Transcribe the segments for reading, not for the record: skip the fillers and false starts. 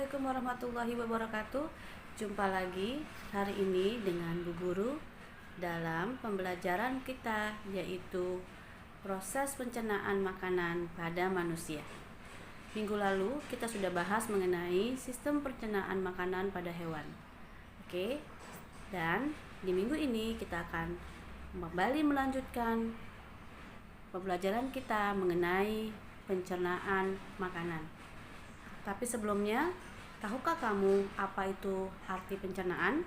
Assalamualaikum warahmatullahi wabarakatuh. Jumpa lagi hari ini dengan Bu Guru dalam pembelajaran kita, yaitu proses pencernaan makanan pada manusia. Minggu lalu kita sudah bahas mengenai sistem pencernaan makanan pada hewan. Oke. Dan di minggu ini kita akan kembali melanjutkan pembelajaran kita mengenai pencernaan makanan. Tapi sebelumnya, tahukah kamu apa itu arti pencernaan?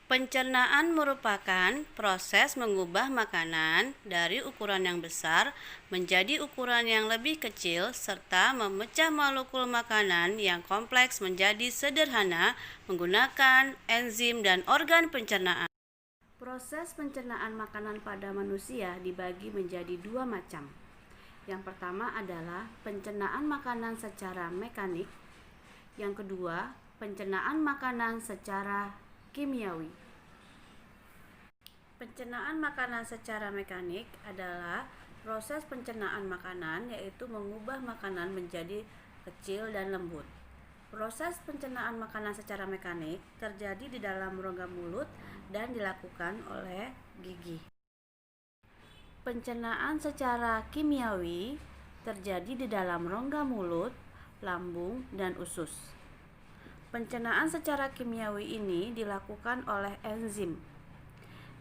Pencernaan merupakan proses mengubah makanan dari ukuran yang besar menjadi ukuran yang lebih kecil serta memecah molekul makanan yang kompleks menjadi sederhana menggunakan enzim dan organ pencernaan. Proses pencernaan makanan pada manusia dibagi menjadi dua macam. Yang pertama adalah pencernaan makanan secara mekanik. Yang kedua, pencernaan makanan secara kimiawi. Pencernaan makanan secara mekanik adalah proses pencernaan makanan, yaitu mengubah makanan menjadi kecil dan lembut. Proses pencernaan makanan secara mekanik terjadi di dalam rongga mulut dan dilakukan oleh gigi. Pencernaan secara kimiawi terjadi di dalam rongga mulut, lambung, dan usus. Pencernaan secara kimiawi ini dilakukan oleh enzim.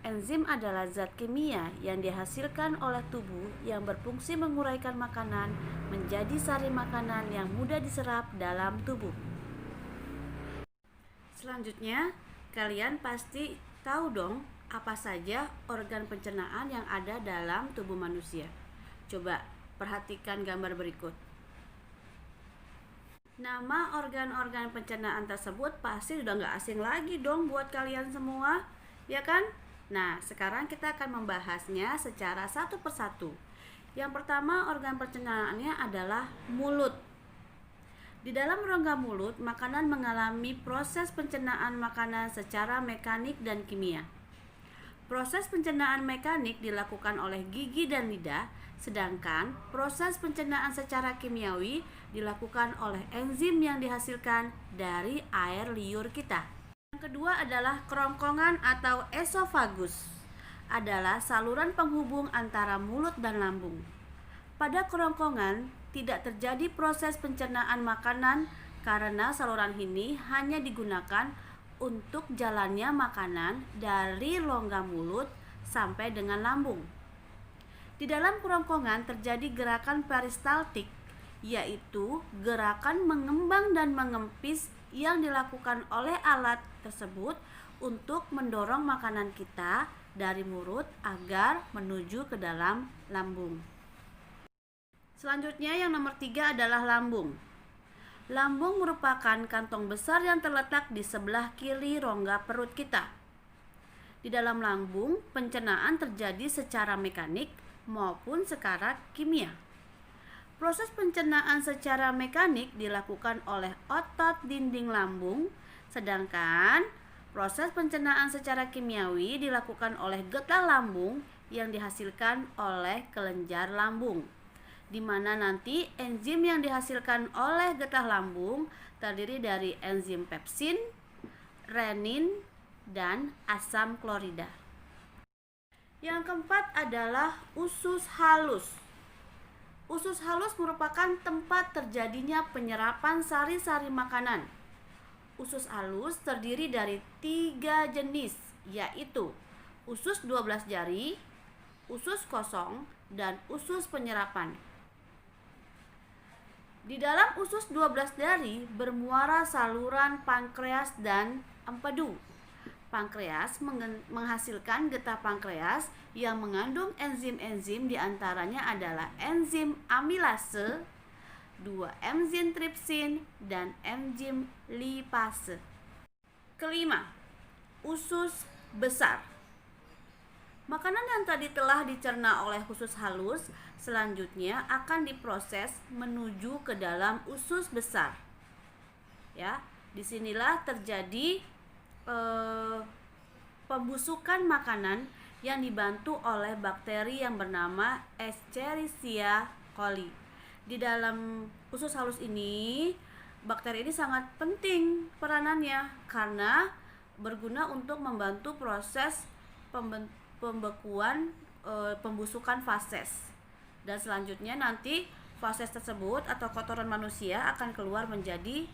Enzim adalah zat kimia yang dihasilkan oleh tubuh yang berfungsi menguraikan makanan menjadi sari makanan yang mudah diserap dalam tubuh. Selanjutnya, kalian pasti tahu dong apa saja organ pencernaan yang ada dalam tubuh manusia. Coba perhatikan gambar berikut. Nama organ-organ pencernaan tersebut pasti sudah nggak asing lagi dong buat kalian semua, ya kan? Nah, sekarang kita akan membahasnya secara satu persatu. Yang pertama, organ pencernaannya adalah mulut. Di dalam rongga mulut, makanan mengalami proses pencernaan makanan secara mekanik dan kimia. Proses pencernaan mekanik dilakukan oleh gigi dan lidah, sedangkan proses pencernaan secara kimiawi dilakukan oleh enzim yang dihasilkan dari air liur kita. Yang kedua adalah kerongkongan atau esofagus, adalah saluran penghubung antara mulut dan lambung. Pada kerongkongan tidak terjadi proses pencernaan makanan karena saluran ini hanya digunakan untuk jalannya makanan dari rongga mulut sampai dengan lambung. Di dalam kerongkongan terjadi gerakan peristaltik, yaitu gerakan mengembang dan mengempis yang dilakukan oleh alat tersebut untuk mendorong makanan kita dari mulut agar menuju ke dalam lambung. Selanjutnya yang nomor 3 adalah lambung. Lambung merupakan kantong besar yang terletak di sebelah kiri rongga perut kita. Di dalam lambung, pencernaan terjadi secara mekanik maupun secara kimia. Proses pencernaan secara mekanik dilakukan oleh otot dinding lambung, sedangkan proses pencernaan secara kimiawi dilakukan oleh getah lambung yang dihasilkan oleh kelenjar lambung, di mana nanti enzim yang dihasilkan oleh getah lambung terdiri dari enzim pepsin, renin, dan asam klorida. Yang keempat adalah usus halus. Usus halus merupakan tempat terjadinya penyerapan sari-sari makanan. Usus halus terdiri dari 3 jenis, yaitu usus 12 jari, usus kosong, dan usus penyerapan. Di dalam usus 12 jari bermuara saluran pankreas dan empedu. Pankreas menghasilkan getah pankreas yang mengandung enzim-enzim, diantaranya adalah enzim amilase, 2 enzim tripsin, dan enzim lipase. Kelima, usus besar. Makanan yang tadi telah dicerna oleh usus halus selanjutnya akan diproses menuju ke dalam usus besar. Ya, disinilah terjadi pembusukan makanan yang dibantu oleh bakteri yang bernama Escherichia coli. Di dalam usus halus ini, bakteri ini sangat penting peranannya karena berguna untuk membantu proses pembekuan, pembusukan fases. Dan selanjutnya nanti fases tersebut atau kotoran manusia akan keluar menjadi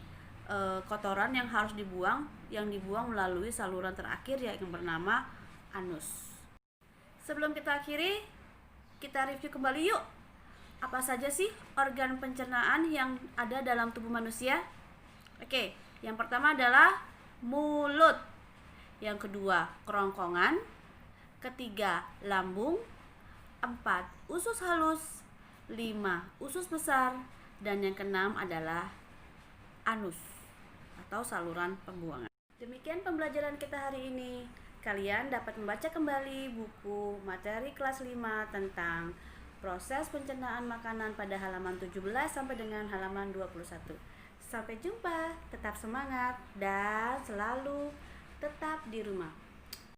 kotoran yang harus dibuang, yang dibuang melalui saluran terakhir yang bernama anus. Sebelum kita akhiri, kita review kembali yuk. Apa saja sih organ pencernaan yang ada dalam tubuh manusia? Oke, yang pertama adalah mulut. Yang kedua, kerongkongan. Ketiga, lambung. 4, usus halus. 5, usus besar. Dan yang keenam adalah anus atau saluran pembuangan. Demikian pembelajaran kita hari ini. Kalian dapat membaca kembali buku materi kelas 5 tentang proses pencernaan makanan pada halaman 17 sampai dengan halaman 21. Sampai jumpa, tetap semangat dan selalu tetap di rumah.